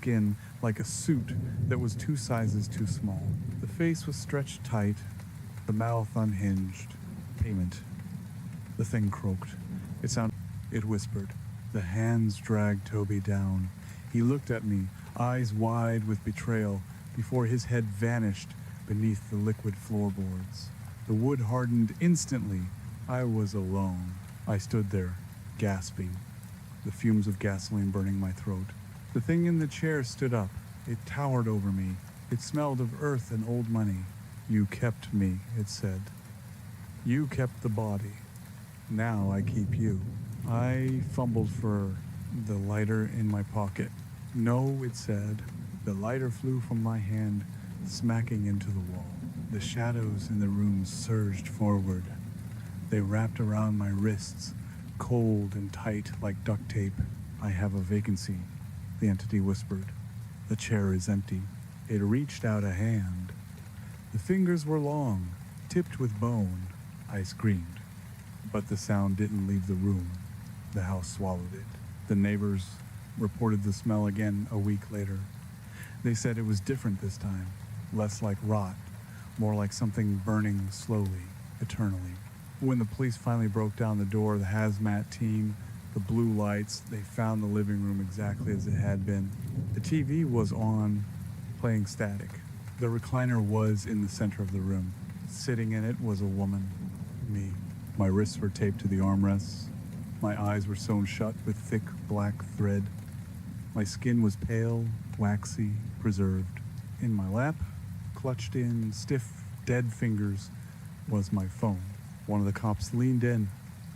skin like a suit that was 2 sizes too small. The face was stretched tight, the mouth unhinged. Payment. The thing croaked. It whispered. The hands dragged Toby down. He looked at me, eyes wide with betrayal, before his head vanished beneath the liquid floorboards. The wood hardened instantly. I was alone. I stood there, gasping, the fumes of gasoline burning my throat. The thing in the chair stood up. It towered over me. It smelled of earth and old money. You kept me, it said. You kept the body. Now I keep you. I fumbled for the lighter in my pocket. No, it said. The lighter flew from my hand, smacking into the wall. The shadows in the room surged forward. They wrapped around my wrists, cold and tight like duct tape. I have a vacancy, the entity whispered. The chair is empty. It reached out a hand. The fingers were long, tipped with bone. I screamed, but the sound didn't leave the room. The house swallowed it. The neighbors reported the smell again a week later. They said it was different this time, less like rot, more like something burning slowly, eternally. When the police finally broke down the door, the hazmat team, the blue lights, they found the living room exactly as it had been. The TV was on, playing static. The recliner was in the center of the room. Sitting in it was a woman, me. My wrists were taped to the armrests. My eyes were sewn shut with thick black thread. My skin was pale, waxy, preserved. In my lap, clutched in stiff, dead fingers, was my phone. One of the cops leaned in,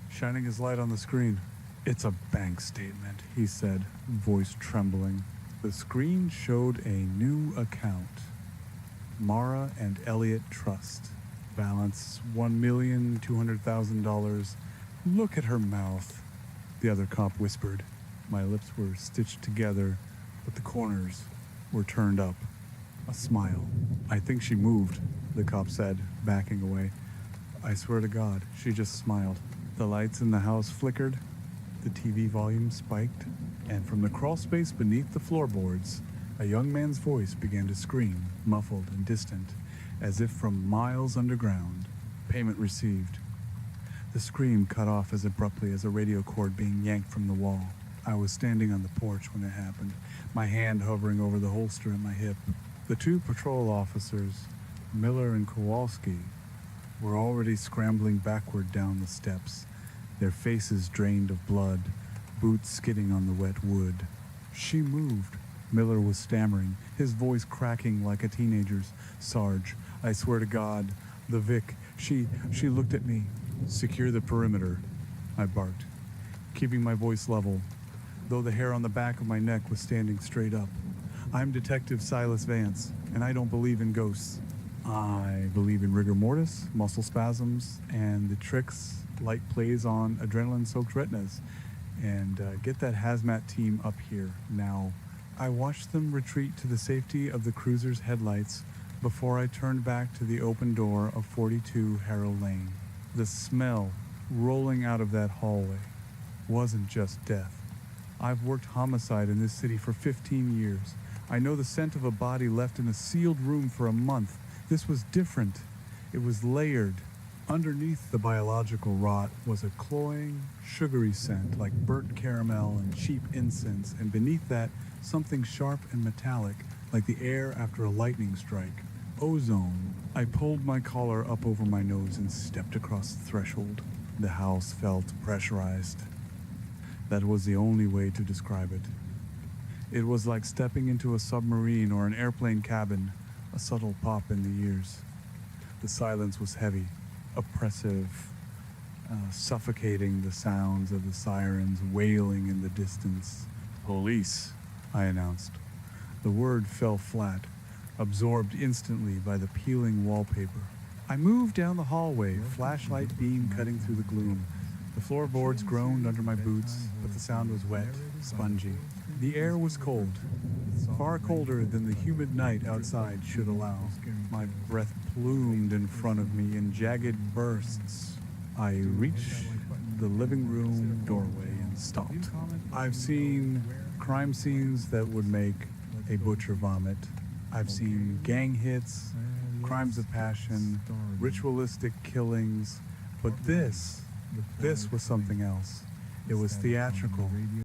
shining his light on the screen. It's a bank statement, he said, voice trembling. The screen showed a new account. Mara and Elliott Trust. Balance $1,200,000. Look at her mouth, the other cop whispered. My lips were stitched together, but the corners were turned up. A smile. I think she moved, the cop said, backing away. I swear to God, she just smiled. The lights in the house flickered, the TV volume spiked, and from the crawl space beneath the floorboards, a young man's voice began to scream, muffled and distant, as if from miles underground. Payment received. The scream cut off as abruptly as a radio cord being yanked from the wall. I was standing on the porch when it happened, my hand hovering over the holster at my hip. The 2 patrol officers, Miller and Kowalski, were already scrambling backward down the steps, their faces drained of blood, boots skidding on the wet wood. She moved. Miller was stammering, his voice cracking like a teenager's. Sarge, I swear to God, the Vic, she looked at me. Secure the perimeter, I barked, keeping my voice level, though the hair on the back of my neck was standing straight up. I'm Detective Silas Vance, and I don't believe in ghosts. I believe in rigor mortis, muscle spasms, and the tricks light plays on adrenaline-soaked retinas. And get that hazmat team up here, now. I watched them retreat to the safety of the cruiser's headlights before I turned back to the open door of 42 Harrow Lane. The smell rolling out of that hallway wasn't just death. I've worked homicide in this city for 15 years. I know the scent of a body left in a sealed room for a month. This was different. It was layered. Underneath the biological rot was a cloying, sugary scent like burnt caramel and cheap incense, and beneath that, something sharp and metallic like the air after a lightning strike. Ozone. I pulled my collar up over my nose and stepped across the threshold. The house felt pressurized. That was the only way to describe it. It was like stepping into a submarine or an airplane cabin, a subtle pop in the ears. The silence was heavy, oppressive, suffocating, the sounds of the sirens wailing in the distance. Police, I announced. The word fell flat, absorbed instantly by the peeling wallpaper. I moved down the hallway, flashlight beam cutting through the gloom. The floorboards groaned under my boots, but the sound was wet, spongy. The air was cold, far colder than the humid night outside should allow. My breath plumed in front of me in jagged bursts. I reached the living room doorway and stopped. I've seen crime scenes that would make a butcher vomit. I've seen gang hits, crimes of passion, ritualistic killings, but this was something else. It was theatrical.